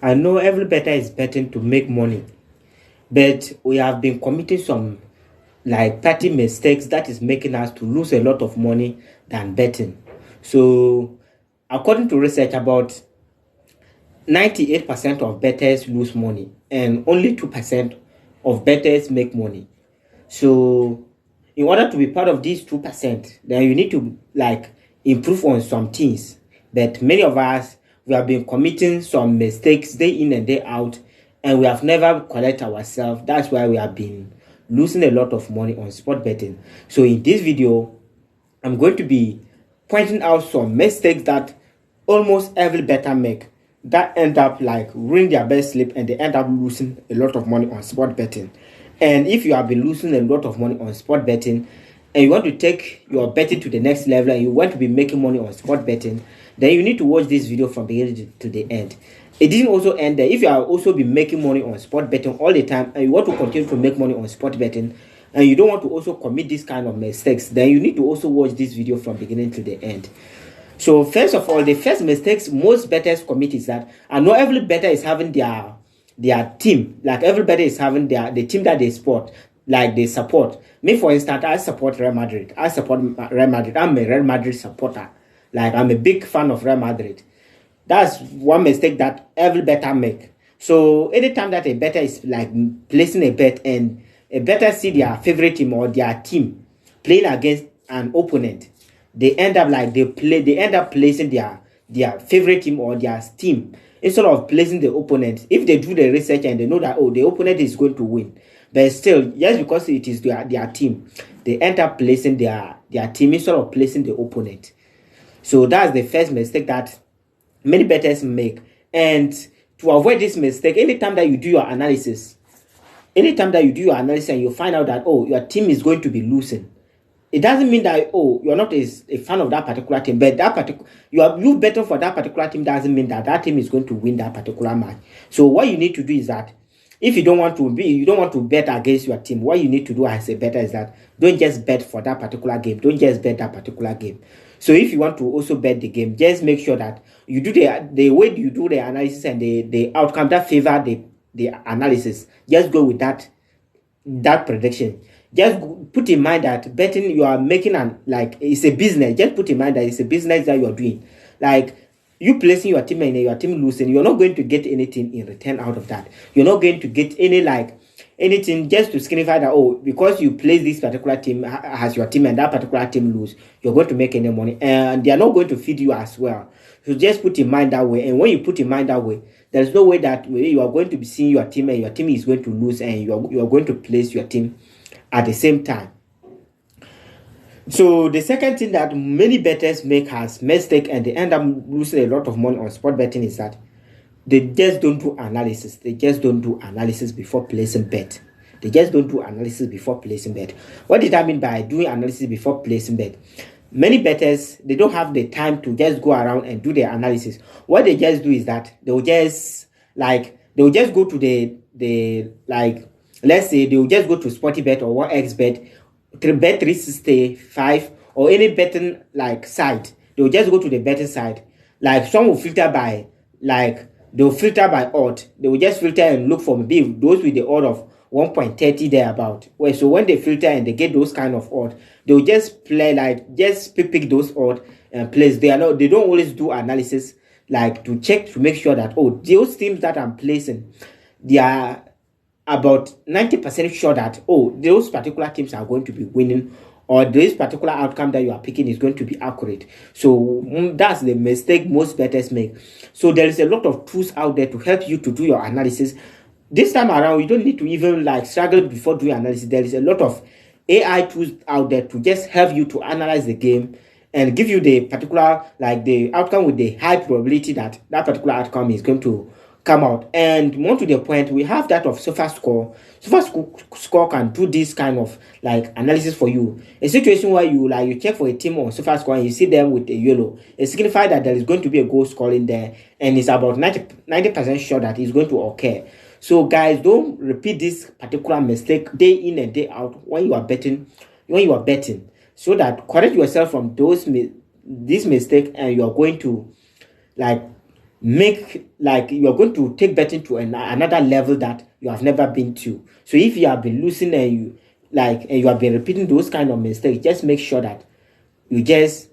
I know every bettor is betting to make money, but we have been committing some like petty mistakes that is making us to lose a lot of money than betting. So, according to research, about 98% of bettors lose money and only 2% of bettors make money. So, in order to be part of these 2%, then you need to like improve on some things. But many of us, we have been committing some mistakes day in and day out, and we have never correct ourselves. That's why we have been losing a lot of money on sport betting. So in this video, I'm going to be pointing out some mistakes that almost every bettor make that end up like ruining their best sleep, and they end up losing a lot of money on sport betting. And if you have been losing a lot of money on sport betting and you want to take your betting to the next level and you want to be making money on sport betting, then you need to watch this video from beginning to the end. It didn't also end there. If you have also been making money on sport betting all the time and you want to continue to make money on sport betting and you don't want to also commit this kind of mistakes, then you need to also watch this video from beginning to the end. So first of all, the first mistakes most bettors commit is that I know every bettor is having their team, like everybody is having the team that they support, like they support. Me, for instance, I support Real Madrid. I support Real Madrid. I'm a Real Madrid supporter. Like I'm a big fan of Real Madrid. That's one mistake that every bettor make. So anytime that a bettor is like placing a bet and a bettor see their favorite team or their team playing against an opponent, they end up placing their favorite team or their team instead of placing the opponent. If they do the research and they know that the opponent is going to win, but still, just because it is their team, they end up placing their team instead of placing the opponent. So that's the first mistake that many bettors make. And to avoid this mistake, anytime that you do your analysis and you find out that your team is going to be losing, it doesn't mean that you're not a fan of that particular team, but you betting for that particular team doesn't mean that team is going to win that particular match. So what you need to do is that if you don't want to bet against your team, what you need to do as a bettor is that don't just bet for that particular game. Don't just bet that particular game. So if you want to also bet the game, just make sure that you do the way you do the analysis and the outcome that favor the analysis. Just go with that prediction. Just put in mind that betting, you are making it's a business. Just put in mind that it's a business that you are doing. Like you placing your team and your team losing, you're not going to get anything in return out of that. You're not going to get anything just to signify that because you place this particular team as your team and that particular team lose, you're going to make any money, and they are not going to feed you as well. So just put in mind that way. And when you put in mind that way, there's no way that you are going to be seeing your team and your team is going to lose and you are going to place your team at the same time. So the second thing that many bettors make as mistake and they end up losing a lot of money on sport betting is that they just don't do analysis. They just don't do analysis before placing bet. They just don't do analysis before placing bet. What did I mean by doing analysis before placing bet? Many bettors, they don't have the time to just go around and do their analysis. What they just do is that they'll just go to the let's say they will just go to Sporbetting or 1xBet, Bet365 or any betting site. They will just go to the betting site. Like some will filter by they'll filter by odd. They will just filter and look for maybe those with the odd of 1.30 thereabout. Well, so when they filter and they get those kind of odd, they'll just play just pick those odd and place. They don't always do analysis to check to make sure that those teams that I'm placing, they are about 90% sure that those particular teams are going to be winning, or this particular outcome that you are picking is going to be accurate. So that's the mistake most bettors make. So there is a lot of tools out there to help you to do your analysis. This time around, you don't need to even struggle before doing analysis. There is a lot of AI tools out there to just help you to analyze the game and give you the particular the outcome with the high probability that particular outcome is going to come out. And more to the point, we have that of SofaScore. SofaScore can do this kind of analysis for you. A situation where you check for a team on SofaScore and you see them with a yellow, it signifies that there is going to be a goal scoring there, and it's about 90% sure that it's going to occur. So guys, don't repeat this particular mistake day in and day out when you are betting. So that correct yourself from this mistake, and you are going to make like you are going to take betting to another level that you have never been to. So if you have been losing and you have been repeating those kind of mistakes, just make sure that you just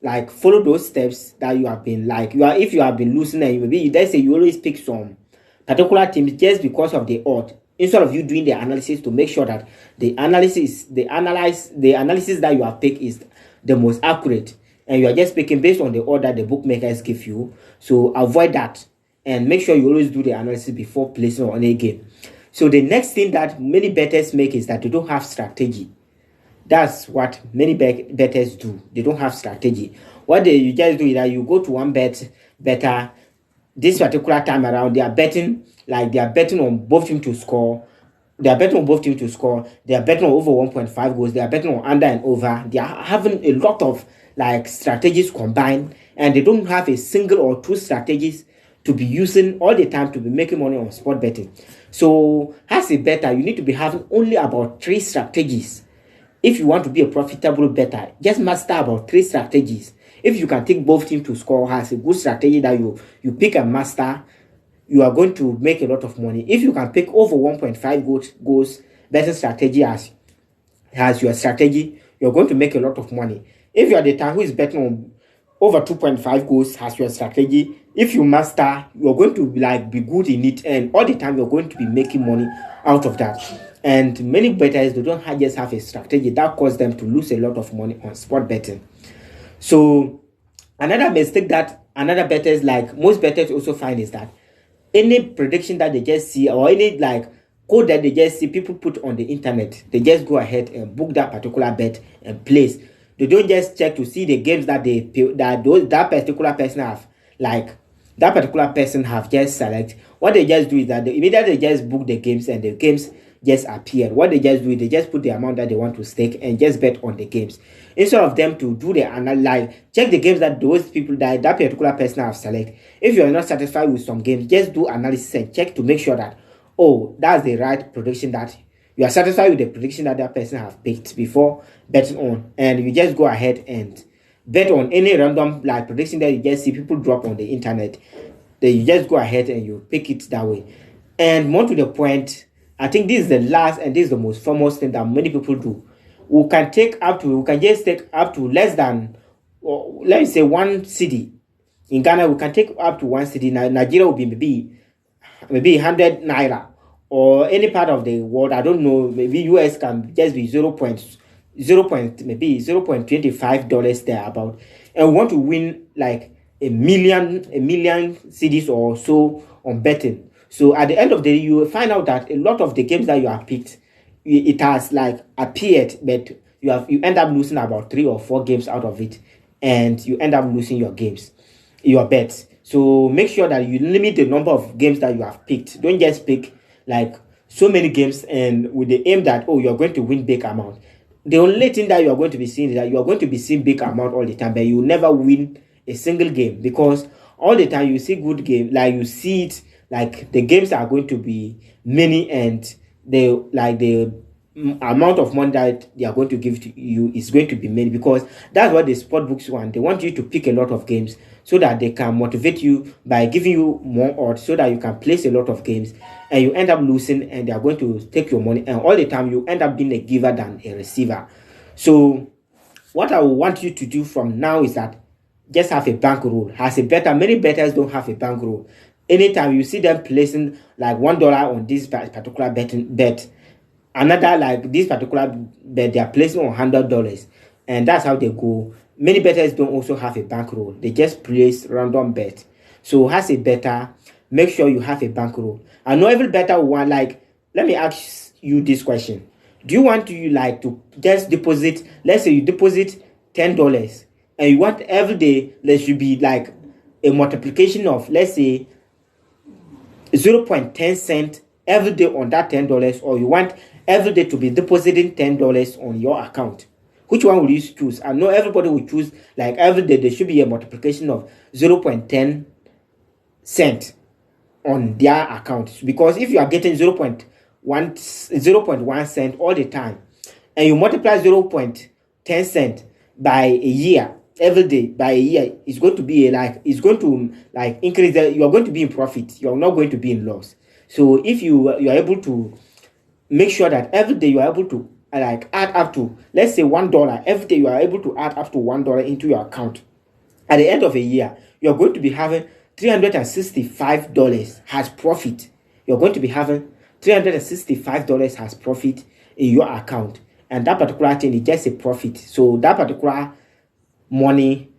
like follow those steps that you have been like if you have been losing and maybe let's say you always pick some particular teams just because of the odd, instead of you doing the analysis to make sure that the analysis that you have picked is the most accurate, and you are just picking based on the order the bookmakers give you. So avoid that and make sure you always do the analysis before placing on a game. So the next thing that many bettors make is that they don't have strategy. That's what many bettors do. They don't have strategy. What you just do is that you go to one better this particular time around. They are betting on both teams to score. They are betting on both teams to score. They are betting on over 1.5 goals. They are betting on under and over. They are having a lot of like strategies combined, and they don't have a single or two strategies to be using all the time to be making money on sport betting. So as a bettor, you need to be having only about 3 strategies. If you want to be a profitable bettor, just master about 3 strategies. If you can take both teams to score as a good strategy that you pick and master, you are going to make a lot of money. If you can pick over 1.5 goals betting strategy as your strategy, you're going to make a lot of money. If you are the type who is betting on over 2.5 goals as your strategy, if you master, you're going to be good in it, and all the time you're going to be making money out of that. And many bettors, they don't just have a strategy that causes them to lose a lot of money on sport betting. So another mistake that another bettors, like most bettors also find, is that any prediction that they just see or any like code that they just see people put on the internet, they just go ahead and book that particular bet and place. They don't just check to see the games that that particular person have just select. What they just do is that they immediately just book the games, and the games just appear. What they just do is they just put the amount that they want to stake and just bet on the games, instead of them to do the analyze, check the games that those people that particular person have select. If you are not satisfied with some games, just do analysis and check to make sure that, oh, that's the right prediction, that you are satisfied with the prediction that person have picked before betting on, and you just go ahead and bet on any random like prediction that you just see people drop on the internet. Then you just go ahead and you pick it that way. And more to the point, I think this is the last and this is the most famous thing that many people do. We can just take up to less than, or let me say, 1 city. In Ghana, we can take up to 1 city. Nigeria will be maybe 100 naira, or any part of the world, I don't know, maybe US can just be maybe $0.25 there about, and we want to win like a million cedis or so on betting. So at the end of the day, you will find out that a lot of the games that you have picked, it has like appeared, but you end up losing about 3 or 4 games out of it, and you end up losing your bets. So make sure that you limit the number of games that you have picked. Don't just pick like so many games and with the aim that, oh, you're going to win big amount. The only thing that you are going to be seeing is that you are going to be seeing big amount all the time, but you will never win a single game, because all the time you see good game, like you see it, like the games are going to be many, and the amount of money that they are going to give to you is going to be many, because that's what the sport books want. They want you to pick a lot of games so that they can motivate you by giving you more odds, so that you can place a lot of games, and you end up losing, and they are going to take your money, and all the time you end up being a giver than a receiver. So what I want you to do from now is that just have a bankroll. As a bettor, many bettors don't have a bankroll. Anytime you see them placing like $1 on this particular bet, another like this particular bet, they are placing on $100, and that's how they go. Many bettors don't also have a bankroll. They just place random bet. So as a bettor, make sure you have a bankroll. I know every bettor will want, like, let me ask you this question. Do you want to just deposit, let's say you deposit $10, and you want every day there should be like a multiplication of, let's say, 0.10 cent every day on that $10, or you want every day to be depositing $10 on your account? Which one will you choose? I know everybody will choose like every day there should be a multiplication of 0.10 cent on their account, because if you are getting 0.1 cent all the time, and you multiply 0.10 cent by a year, every day by a year, it's going to be it's going to like increase that you are going to be in profit. You are not going to be in loss. So if you are able to make sure that every day you are able to like add up to, let's say, $1 every day, you are able to add up to $1 into your account. At the end of a year, you are going to be having $365 as profit. You're going to be having $365 as profit in your account, and that particular thing is just a profit. So that particular money,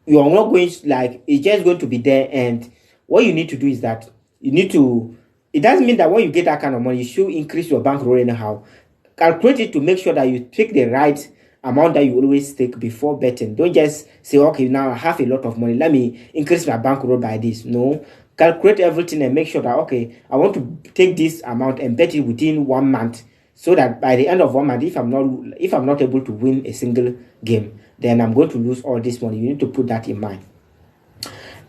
you are not going to, like, it's just going to be there. And what you need to do is that you need to, it doesn't mean that when you get that kind of money you should increase your bankroll anyhow. Calculate it to make sure that you take the right amount that you always take before betting. Don't just say, okay, now I have a lot of money, let me increase my bankroll by this. No, calculate everything and make sure that, okay, I want to take this amount and bet it within 1 month, so that by the end of 1 month, if I'm not able to win a single game, then I'm going to lose all this money. You need to put that in mind.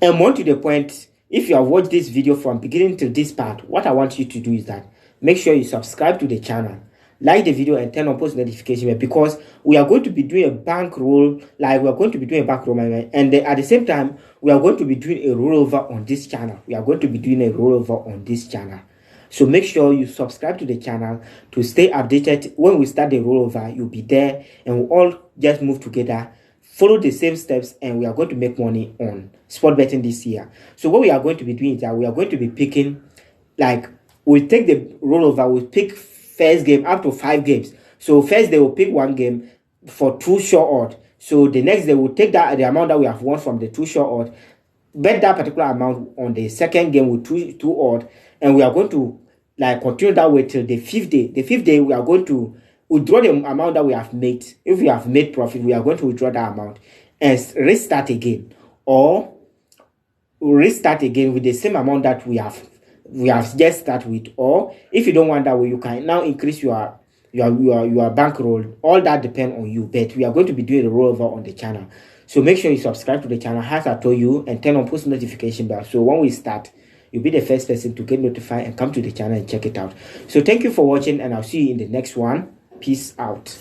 And more to the point, if you have watched this video from beginning to this part, what I want you to do is that make sure you subscribe to the channel, like the video, and turn on post notification bell, because we are going to be doing a bankroll, and then at the same time we are going to be doing a rollover on this channel. So make sure you subscribe to the channel to stay updated. When we start the rollover, you'll be there, and we'll all just move together, follow the same steps, and we are going to make money on sport betting this year. So what we are going to be doing is that we are going to be picking, like, we'll take the rollover, we'll pick first game up to 5 games. So first they will pick 1 game for 2 sure odd. So the next they will take that, the amount that we have won from the 2 sure odd, bet that particular amount on the second game with 2 odd, and we are going to like continue that way till the 5th day. The 5th day we are going to withdraw the amount that we have made. If we have made profit, we are going to withdraw that amount and restart again, or restart again with the same amount that we have just started with. Or if you don't want that way, you can now increase your bankroll. All that depends on you, but we are going to be doing a rollover on the channel. So make sure you subscribe to the channel, as I told you, and turn on post notification bell, so when we start, you'll be the first person to get notified and come to the channel and check it out. So thank you for watching, and I'll see you in the next one. Peace out.